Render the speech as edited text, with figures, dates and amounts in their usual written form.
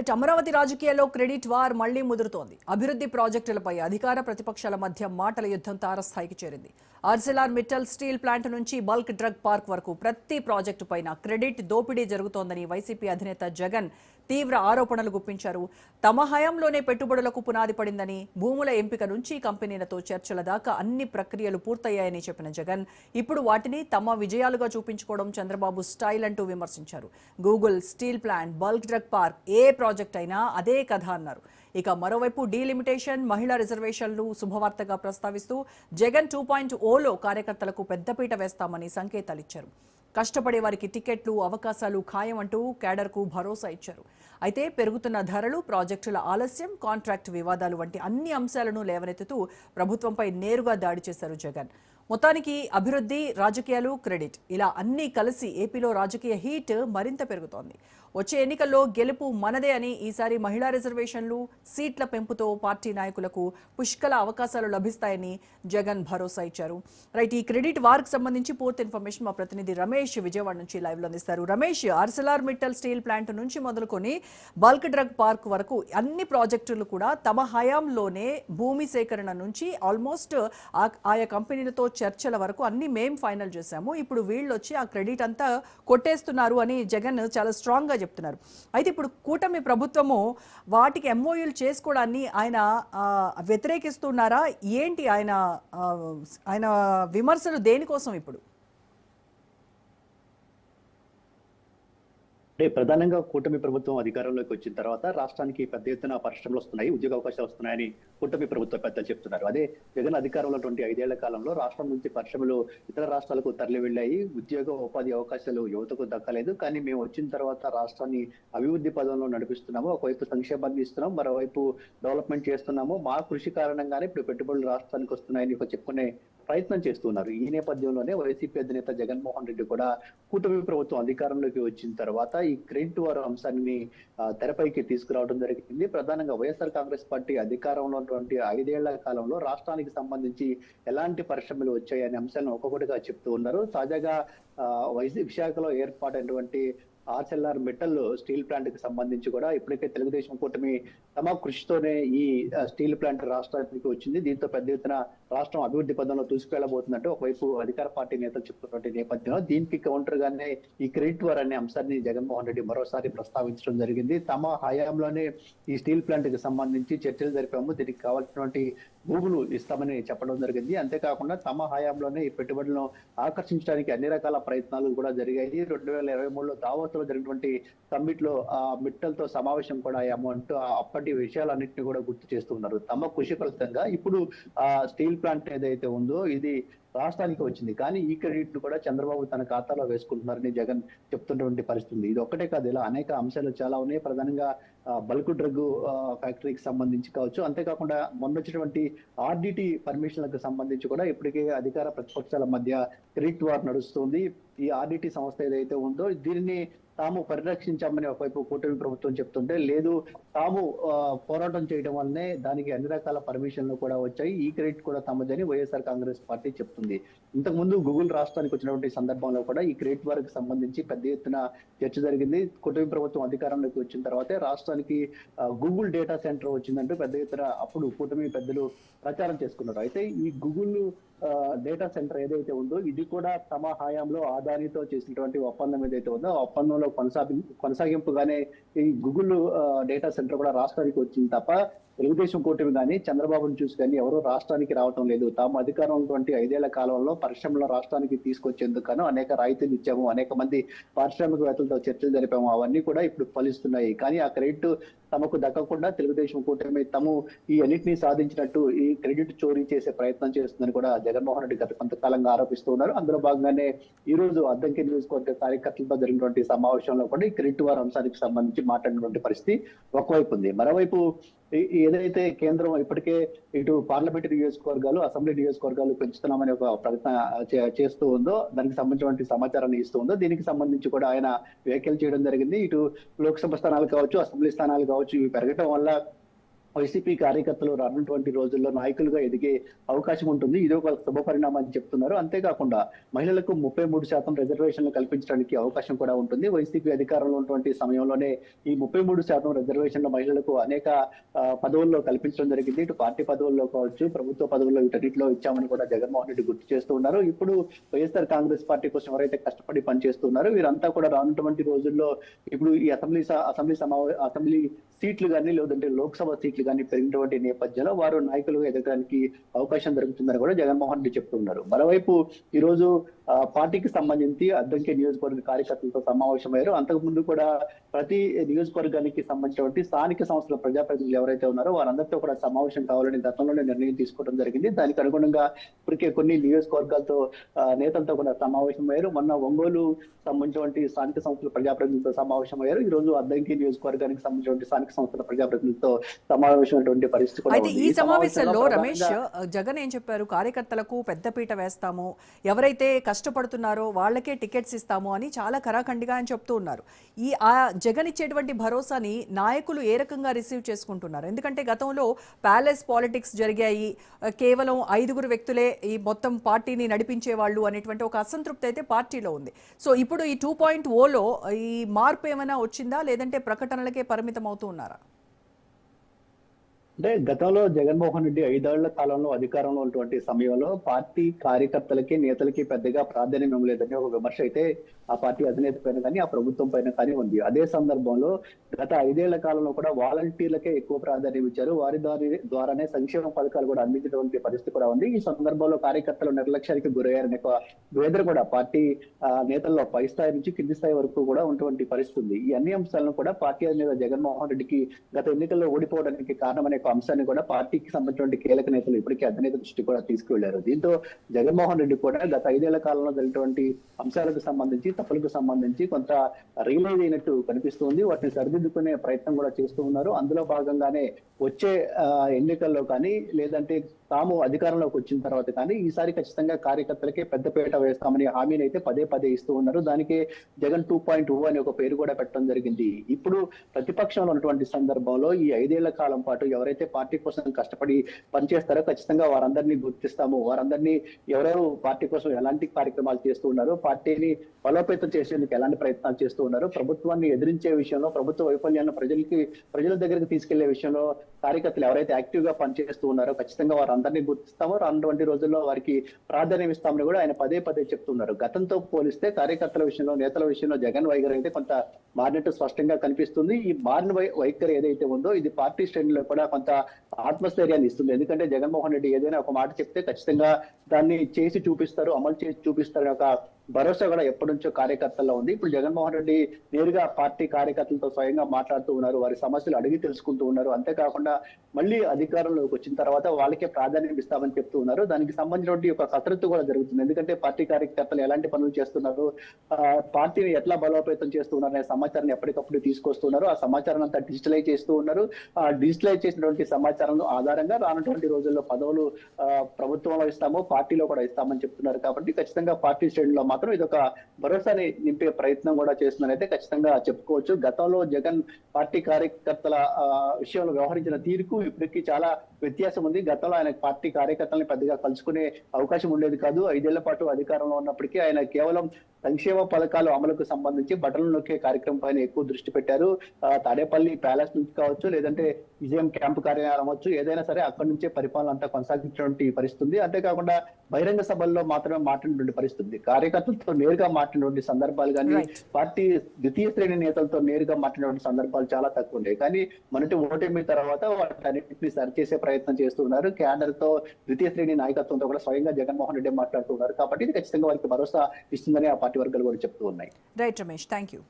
Right, Amaravati రాజకీయాల్లో credit war మళ్లీ ముదురుతోంది. అభివృద్ధి ప్రాజెక్టులపై అధికార ప్రతిపక్షాల మధ్య మాటల యుద్ధం తారస్థాయికి చేరింది. ఆర్సెలార్ మిట్టల్ స్టీల్ ప్లాంట్ నుంచి బల్క్ డ్రగ్ పార్క్ వరకు ప్రతి ప్రాజెక్టు పైన క్రెడిట్ దోపిడీ జరుగుతోందని వైసీపీ అధినేత జగన్ తీవ్ర ఆరోపణలు గుప్పించారు. తమ హయాంలోనే పెట్టుబడులకు పునాది పడిందని, భూముల ఎంపిక నుంచి కంపెనీలతో చర్చల దాకా అన్ని ప్రక్రియలు పూర్తయ్యాయని చెప్పిన జగన్ ఇప్పుడు వాటిని తమ విజయాలుగా చూపించుకోవడం చంద్రబాబు స్టైల్ అంటూ విమర్శించారు. Google, steel plant, bulk drug park ఏ ప్రాజెక్ట్ అయినా అదే కథ అన్నారు. ఇక మరోవైపు డీలిమిటేషన్, మహిళా రిజర్వేషన్లు శుభవార్తగా ప్రస్తావిస్తూ జగన్ 2.0లో కార్యకర్తలకు పెద్దపీట వేస్తామని సంకేతాలిచ్చారు. కష్టపడే వారికి టికెట్లు, అవకాశాలు ఖాయం అంటూ కేడర్కు భరోసా ఇచ్చారు. అయితే పెరుగుతున్న ధరలు, ప్రాజెక్టుల ఆలస్యం, కాంట్రాక్ట్ వివాదాలు వంటి అన్ని అంశాలను లేవనెత్తుతూ ప్రభుత్వంపై నేరుగా దాడి చేశారు జగన్. మొత్తానికి అభివృద్ధి, రాజకీయాలు, క్రెడిట్ ఇలా అన్నీ కలిసి ఏపీలో రాజకీయ హీట్ మరింత పెరుగుతోంది. వచ్చే ఎన్నికల్లో గెలుపు మనదే అని, ఈసారి మహిళా రిజర్వేషన్లు, సీట్ల పెంపుతో పార్టీ నాయకులకు పుష్కల అవకాశాలు లభిస్తాయని జగన్ భరోసా ఇచ్చారు. రైట్, ఈ క్రెడిట్ వార్కు సంబంధించి పూర్తి ఇన్ఫర్మేషన్ మా ప్రతినిధి రమేష్ విజయవాడ నుంచి లైవ్ లో అందిస్తారు. Ramesh, Arcelor Mittal steel plant నుంచి మొదలుకొని బల్క్ డ్రగ్ పార్క్ వరకు అన్ని ప్రాజెక్టులు కూడా తమ హయాంలోనే భూమి సేకరణ నుంచి ఆల్మోస్ట్ ఆయా కంపెనీలతో చర్చల వరకు అన్ని మేం ఫైనల్ చేశాము, ఇప్పుడు వీళ్ళు వచ్చి ఆ క్రెడిట్ అంతా కొట్టేస్తున్నారు అని జగన్ చాలా స్ట్రాంగ్ గా చెప్తున్నారు. అయితే ఇప్పుడు కూటమి ప్రభుత్వము వాటికి ఎంఓయూలు చేసుకోవడాన్ని ఆయన వ్యతిరేకిస్తున్నారా ఏంటి? ఆయన విమర్శలు దేనికోసం ఇప్పుడు? ప్రధానంగా కూటమి ప్రభుత్వం అధికారంలోకి వచ్చిన తర్వాత రాష్ట్రానికి పెద్ద ఎత్తున పరిశ్రమలు వస్తున్నాయి, ఉద్యోగ అవకాశాలు వస్తున్నాయని కూటమి ప్రభుత్వ పెద్దలు చెప్తున్నారు. అదే జగన్ అధికారంలో 5 కాలంలో రాష్ట్రం నుంచి పరిశ్రమలు ఇతర రాష్ట్రాలకు తరలి వెళ్ళాయి, ఉద్యోగ ఉపాధి అవకాశాలు యువతకు దక్కలేదు. కానీ మేము వచ్చిన తర్వాత రాష్ట్రాన్ని అభివృద్ధి పదంలో నడిపిస్తున్నాము, ఒకవైపు సంక్షేమాన్ని ఇస్తున్నాము, మరోవైపు డెవలప్మెంట్ చేస్తున్నాము. మా కృషి కారణంగానే ఇప్పుడు పెట్టుబడులు రాష్ట్రానికి వస్తున్నాయని చెప్పుకునే ప్రయత్నం చేస్తున్నారు. ఈ నేపథ్యంలోనే వైసీపీ అధినేత జగన్మోహన్ రెడ్డి కూడా కూటమి ప్రభుత్వం అధికారంలోకి వచ్చిన తర్వాత ఈ క్రెడిట్ వార్ అంశాన్ని తెరపైకి తీసుకురావడం జరిగింది. ప్రధానంగా వైఎస్ఆర్ కాంగ్రెస్ పార్టీ అధికారంలో 5 కాలంలో రాష్ట్రానికి సంబంధించి ఎలాంటి పరిశ్రమలు వచ్చాయనే అంశాలను ఒక్కొక్కటిగా చెప్తూ ఉన్నారు. తాజాగా విశాఖలో ఏర్పాటైనటువంటి ఆర్సెల్ఆర్ మిట్టల్ స్టీల్ ప్లాంట్ కి సంబంధించి కూడా ఇప్పటికే తెలుగుదేశం కూటమి తమ కృషితోనే ఈ స్టీల్ ప్లాంట్ రాష్ట్రానికి వచ్చింది. దీంతో పెద్ద ఎత్తున రాష్ట్రం అభివృద్ధి పదంలో దూసుకెళ్లబోతున్నట్టు ఒకవైపు అధికార పార్టీ నేతలు చెప్తున్నటువంటి నేపథ్యంలో దీనికి కౌంటర్ గానే ఈ క్రెడిట్ వార్ అనే అంశాన్ని జగన్మోహన్ రెడ్డి మరోసారి ప్రస్తావించడం జరిగింది. తమ హయాంలోనే ఈ స్టీల్ ప్లాంట్ కి సంబంధించి చర్చలు జరిపాము, దీనికి కావాల్సినటువంటి భూములు ఇస్తామని చెప్పడం జరిగింది. అంతేకాకుండా తమ హయాంలోనే ఈ పెట్టుబడులను ఆకర్షించడానికి అన్ని రకాల ప్రయత్నాలు కూడా జరిగాయి. 2023లో దావోస్లో జరిగినటువంటి సమ్మిట్ లో మిట్టల్ తో సమావేశం కూడా అయ్యాము అంటూ అప్పటి విషయాలన్నింటినీ కూడా గుర్తు చేస్తున్నారు. తమ కృషి ఫలితంగా ఇప్పుడు స్టీల్ ప్లాంట్ ఏదైతే ఉందో ఇది రాష్ట్రానికి వచ్చింది. కానీ ఈ క్రెడిట్ ను కూడా చంద్రబాబు తన ఖాతాలో వేసుకుంటున్నారని జగన్ చెప్తున్నటువంటి పరిస్థితి. ఇది ఒక్కటే కాదు, ఇలా అనేక అంశాలు చాలా ఉన్నాయి. ప్రధానంగా బల్క్ డ్రగ్ ఫ్యాక్టరీకి సంబంధించి కావచ్చు, అంతేకాకుండా మొన్న వచ్చినటువంటి ఆర్డిటి పర్మిషన్లకు సంబంధించి కూడా ఇప్పటికే అధికార ప్రతిపక్షాల మధ్య క్రెడిట్ వార్ నడుస్తుంది. ఈ ఆర్డిటి సంస్థ ఏదైతే ఉందో దీనిని తాము పరిరక్షించామని ఒకవైపు కూటమి ప్రభుత్వం చెప్తుంటే, లేదు తాము పోరాటం చేయడం వల్లనే దానికి అన్ని రకాల పర్మిషన్లు కూడా వచ్చాయి, ఈ క్రెడిట్ కూడా తమదని వైఎస్ఆర్ కాంగ్రెస్ పార్టీ చెప్తుంది. ఇంతకుముందు గూగుల్ రాష్ట్రానికి వచ్చినటువంటి సందర్భంలో కూడా ఈ క్రెడిట్ వారికి సంబంధించి పెద్ద ఎత్తున చర్చ జరిగింది. కూటమి ప్రభుత్వం అధికారంలోకి వచ్చిన తర్వాతే రాష్ట్రానికి గూగుల్ డేటా సెంటర్ వచ్చిందంటూ పెద్ద ఎత్తున అప్పుడు కూటమి పెద్దలు ప్రచారం చేసుకున్నారు. అయితే ఈ గూగుల్ డేటా సెంటర్ ఏదైతే ఉందో ఇది కూడా తమ హయాంలో అదానితో చేసినటువంటి ఒప్పందం ఏదైతే ఉందో ఆ ఒప్పందంలో కొనసాగింపుగానే ఈ గూగుల్ డేటా సెంటర్ కూడా రాష్ట్రానికి వచ్చింది తప్ప తెలుగుదేశం కూటమి కానీ చంద్రబాబును చూసి కానీ ఎవరూ రాష్ట్రానికి రావటం లేదు. తాము అధికారం 5 కాలంలో పరిశ్రమల రాష్ట్రానికి తీసుకొచ్చేందుకు అనేక రాయితీలు ఇచ్చాము, అనేక మంది పారిశ్రామికవేత్తలతో చర్చలు జరిపాము, అవన్నీ కూడా ఇప్పుడు ఫలిస్తున్నాయి. కానీ ఆ క్రెడిట్ తమకు దక్కకుండా తెలుగుదేశం కూటమి తాము ఈ అన్నింటినీ సాధించినట్టు ఈ క్రెడిట్ చోరీ చేసే ప్రయత్నం చేస్తుందని కూడా జగన్మోహన్ రెడ్డి గత కొంతకాలంగా ఆరోపిస్తూ ఉన్నారు. అందులో భాగంగానే ఈ రోజు అద్దంకి నియోజకవర్గ కార్యకర్తలతో జరిగినటువంటి సమావేశంలో కూడా ఈ క్రెడిట్ వార్ అంశానికి సంబంధించి మాట్లాడినటువంటి పరిస్థితి ఒకవైపు ఉంది. మరోవైపు ఏదైతే కేంద్రం ఇప్పటికే ఇటు పార్లమెంటరీ నియోజకవర్గాలు, అసెంబ్లీ నియోజకవర్గాలు పెంచుతున్నామని ఒక ప్రకటన చేస్తూ ఉందో, దానికి సంబంధించినటువంటి సమాచారాన్ని ఇస్తూ ఉందో, దీనికి సంబంధించి కూడా ఆయన వ్యాఖ్యలు చేయడం జరిగింది. ఇటు లోక్సభ స్థానాలు కావచ్చు, అసెంబ్లీ స్థానాలు కావచ్చు, ఇవి పెరగటం వల్ల వైసీపీ కార్యకర్తలు రానున్నటువంటి రోజుల్లో నాయకులుగా ఎదిగే అవకాశం ఉంటుంది. ఇది ఒక శుభ పరిణామం అని చెప్తున్నారు. అంతేకాకుండా మహిళలకు 33% రిజర్వేషన్లు కల్పించడానికి అవకాశం కూడా ఉంటుంది. వైసీపీ అధికారంలో ఉన్నటువంటి సమయంలోనే ఈ 33% రిజర్వేషన్లు మహిళలకు అనేక పదవుల్లో కల్పించడం జరిగింది. ఇటు పార్టీ పదవుల్లో కావచ్చు, ప్రభుత్వ పదవుల్లో వీటన్నిటిలో ఇచ్చామని కూడా జగన్మోహన్ రెడ్డి గుర్తు చేస్తూ ఉన్నారు. ఇప్పుడు వైఎస్ఆర్ కాంగ్రెస్ పార్టీ కోసం ఎవరైతే కష్టపడి పనిచేస్తున్నారు వీరంతా కూడా రానున్నటువంటి రోజుల్లో ఇప్పుడు ఈ అసెంబ్లీ సీట్లు కానీ లేదంటే లోక్సభ సీట్లు కానీ పెరిగినటువంటి నేపథ్యంలో వారు నాయకులుగా ఎదగడానికి అవకాశం దొరుకుతుందని కూడా జగన్మోహన్ రెడ్డి చెప్తున్నారు. మరోవైపు ఈ రోజు పార్టీకి సంబంధించి అద్దంకి నియోజకవర్గ కార్యకర్తలతో సమావేశమయ్యారు. అంతకుముందు కూడా ప్రతి నియోజకవర్గానికి సంబంధించినటువంటి స్థానిక సంస్థల ప్రజాప్రతినిధులు ఎవరైతే ఉన్నారో వారందరితో కూడా సమావేశం కావాలని గతంలోనే నిర్ణయం తీసుకోవడం జరిగింది. దానికి అనుగుణంగా ఇప్పటికే కొన్ని నియోజకవర్గాలతో నేతలతో కూడా సమావేశమయ్యారు. మొన్న ఒంగోలు సంబంధించినటువంటి స్థానిక సంస్థల ప్రజాప్రతినిధులతో సమావేశమయ్యారు. ఈ రోజు అద్దంకి నియోజకవర్గానికి సంబంధించినటువంటి స్థానిక సంస్థల ప్రజాప్రతినిధులతో సమావేశమైనటువంటి పరిస్థితి కూడా అయితే ఈ సమావేశంలో రమేష్ జగన్ ఏం చెప్పారు? కార్యకర్తలకు పెద్దపీట వేస్తాము, ఎవరైతే కష్టపడుతున్నారో వాళ్ళకే టికెట్స్ ఇస్తాము అని చాలా కరాఖండిగా అని చెప్తూ ఉన్నారు. ఆ జగన్ ఇచ్చేటువంటి భరోసాని నాయకులు ఏ రకంగా రిసీవ్ చేసుకుంటున్నారు? ఎందుకంటే గతంలో ప్యాలెస్ పాలిటిక్స్ జరిగాయి, కేవలం 5 వ్యక్తులే ఈ మొత్తం పార్టీని నడిపించే వాళ్ళు అనేటువంటి ఒక అసంతృప్తి అయితే పార్టీలో ఉంది. సో ఇప్పుడు ఈ 2.0లో ఈ మార్పు ఏమైనా వచ్చిందా, లేదంటే ప్రకటనలకే పరిమితం అవుతూ ఉన్నారా? అంటే గతంలో జగన్మోహన్ రెడ్డి 5 ఏళ్ల కాలంలో అధికారంలో ఉన్నటువంటి సమయంలో పార్టీ కార్యకర్తలకి నేతలకి పెద్దగా ప్రాధాన్యం ఇవ్వలేదని ఒక విమర్శ అయితే ఆ పార్టీ అధినేత పైన కానీ ఆ ప్రభుత్వం పైన కానీ ఉంది. అదే సందర్భంలో గత 5 ఏళ్ల కాలంలో కూడా వాలంటీర్లకే ఎక్కువ ప్రాధాన్యం ఇచ్చారు. వారి ద్వారానే సంక్షేమ పథకాలు కూడా అందించినటువంటి పరిస్థితి కూడా ఉంది. ఈ సందర్భంలో కార్యకర్తలు నిర్లక్ష్యానికి గురయ్యారనే వేదన కూడా పార్టీ నేతల్లో పై స్థాయి నుంచి కింది స్థాయి వరకు కూడా ఉన్నటువంటి పరిస్థితి ఉంది. ఈ అన్ని అంశాలను కూడా పార్టీ అధినేత జగన్మోహన్ రెడ్డికి గత ఎన్నికల్లో ఓడిపోవడానికి కారణమనే అంశాన్ని కూడా పార్టీకి సంబంధించిన కీలక నేతలు ఇప్పటికీ అధినేత దృష్టి కూడా తీసుకువెళ్లారు. దీంతో జగన్మోహన్ రెడ్డి కూడా గత 5 ఏళ్ల కాలంలో జరిగినటువంటి అంశాలకు సంబంధించి తప్పులకు సంబంధించి కొంత రియలైజ్ అయినట్టు కనిపిస్తుంది. వాటిని సరిదిద్దుకునే ప్రయత్నం కూడా చేస్తూ ఉన్నారు. అందులో భాగంగానే వచ్చే ఎన్నికల్లో కానీ లేదంటే తాము అధికారంలోకి వచ్చిన తర్వాత కానీ ఈసారి ఖచ్చితంగా కార్యకర్తలకే పెద్దపీట వేస్తామని హామీని అయితే పదే ఇస్తూ ఉన్నారు. దానికి జగన్ 2.0 అనే ఒక పేరు కూడా పెట్టడం జరిగింది. ఇప్పుడు ప్రతిపక్షంలో ఉన్నటువంటి సందర్భంలో ఈ 5 ఏళ్ల కాలం పాటు ఎవరైతే పార్టీ కోసం కష్టపడి పనిచేస్తారో ఖచ్చితంగా వారందరినీ గుర్తిస్తాము. వారందరినీ ఎవరెవరు పార్టీ కోసం ఎలాంటి కార్యక్రమాలు చేస్తూ ఉన్నారు, పార్టీని బలోపేతం చేసేందుకు ఎలాంటి ప్రయత్నాలు చేస్తూ ఉన్నారు, ప్రభుత్వాన్ని ఎదిరించే విషయంలో, ప్రభుత్వ వైఫల్యాన్ని ప్రజల దగ్గరికి తీసుకెళ్లే విషయంలో కార్యకర్తలు ఎవరైతే యాక్టివ్ గా పనిచేస్తూ ఉన్నారో ఖచ్చితంగా వారందరినీ గుర్తిస్తామో, రానున్నటువంటి రోజుల్లో వారికి ప్రాధాన్యం ఇస్తామని కూడా ఆయన పదే చెప్తున్నారు. గతంతో పోలిస్తే కార్యకర్తల విషయంలో, నేతల విషయంలో జగన్ వైఖరి అయితే కొంత మారినట్టు స్పష్టంగా కనిపిస్తుంది. ఈ మారిన వైఖరి ఏదైతే ఉందో ఇది పార్టీ శ్రేణుల్లో కూడా కొంత ఆత్మస్థైర్యాన్ని ఇస్తుంది. ఎందుకంటే జగన్మోహన్ రెడ్డి ఏదైనా ఒక మాట చెప్తే ఖచ్చితంగా దాన్ని చేసి చూపిస్తారు, అమలు చేసి చూపిస్తారు ఒక భరోసా కూడా ఎప్పటి నుంచో కార్యకర్తల్లో ఉంది. ఇప్పుడు జగన్మోహన్ రెడ్డి నేరుగా పార్టీ కార్యకర్తలతో స్వయంగా మాట్లాడుతూ ఉన్నారు, వారి సమస్యలు అడిగి తెలుసుకుంటూ ఉన్నారు. అంతేకాకుండా మళ్ళీ అధికారంలోకి వచ్చిన తర్వాత వాళ్ళకే ప్రాధాన్యం ఇస్తామని చెప్తూ ఉన్నారు. దానికి సంబంధించిన ఒక కసరత్తు కూడా జరుగుతుంది. ఎందుకంటే పార్టీ కార్యకర్తలు ఎలాంటి పనులు చేస్తున్నారు, పార్టీని ఎట్లా బలోపేతం చేస్తున్నారు అనే సమాచారాన్ని ఎప్పటికప్పుడు తీసుకొస్తున్నారు. ఆ సమాచారాన్ని అంతా డిజిటలైజ్ చేస్తూ ఉన్నారు. ఆ డిజిటలైజ్ చేసినటువంటి సమాచారం ఆధారంగా రానటువంటి రోజుల్లో పదవులు ప్రభుత్వంలో ఇస్తాము, పార్టీలో కూడా ఇస్తామని చెప్తున్నారు. కాబట్టి ఖచ్చితంగా పార్టీ శ్రేణుల్లో మాత్రం ఇది ఒక భరోసాని నింపే ప్రయత్నం కూడా చేస్తుందనైతే ఖచ్చితంగా చెప్పుకోవచ్చు. గతంలో జగన్ పార్టీ కార్యకర్తల విషయంలో వ్యవహరించిన తీరుకు ఇప్పటికీ చాలా వ్యత్యాసం ఉంది. గతంలో ఆయన పార్టీ కార్యకర్తలను పెద్దగా కలుసుకునే అవకాశం ఉండేది కాదు. 5 ఏళ్ల పాటు అధికారంలో ఉన్నప్పటికీ ఆయన కేవలం సంక్షేమ పథకాలు అమలుకు సంబంధించి బటన్లు నొక్కే కార్యక్రమం పైన ఎక్కువ దృష్టి పెట్టారు. తాడేపల్లి ప్యాలెస్ నుంచి కావచ్చు, లేదంటే విజయం క్యాంపు కార్యాలయం అవ్వచ్చు, ఏదైనా సరే అక్కడి నుంచే పరిపాలన అంతా కొనసాగించినటువంటి పరిస్థితి. అంతేకాకుండా బహిరంగ సభల్లో మాత్రమే మాట్లాడినటువంటి పరిస్థితి, కార్యకర్తలతో నేరుగా మాట్లాడినటువంటి సందర్భాలు కానీ పార్టీ ద్వితీయ శ్రేణి నేతలతో నేరుగా మాట్లాడినటువంటి సందర్భాలు చాలా తక్కువ ఉన్నాయి. కానీ మొన్నటి ఓటమి తర్వాత వాటిని సరిచేసే ప్రయత్నం చేస్తున్నారు. క్యాడర్ తో ద్వితీయ శ్రేణి నాయకత్వంతో కూడా స్వయంగా జగన్మోహన్ రెడ్డి మాట్లాడుతున్నారు. కాబట్టి ఇది ఖచ్చితంగా వారికి భరోసా ఇస్తుందని ఆ పార్టీ వర్గాలు కూడా చెప్తూ ఉన్నాయి. Right Ramesh, thank you.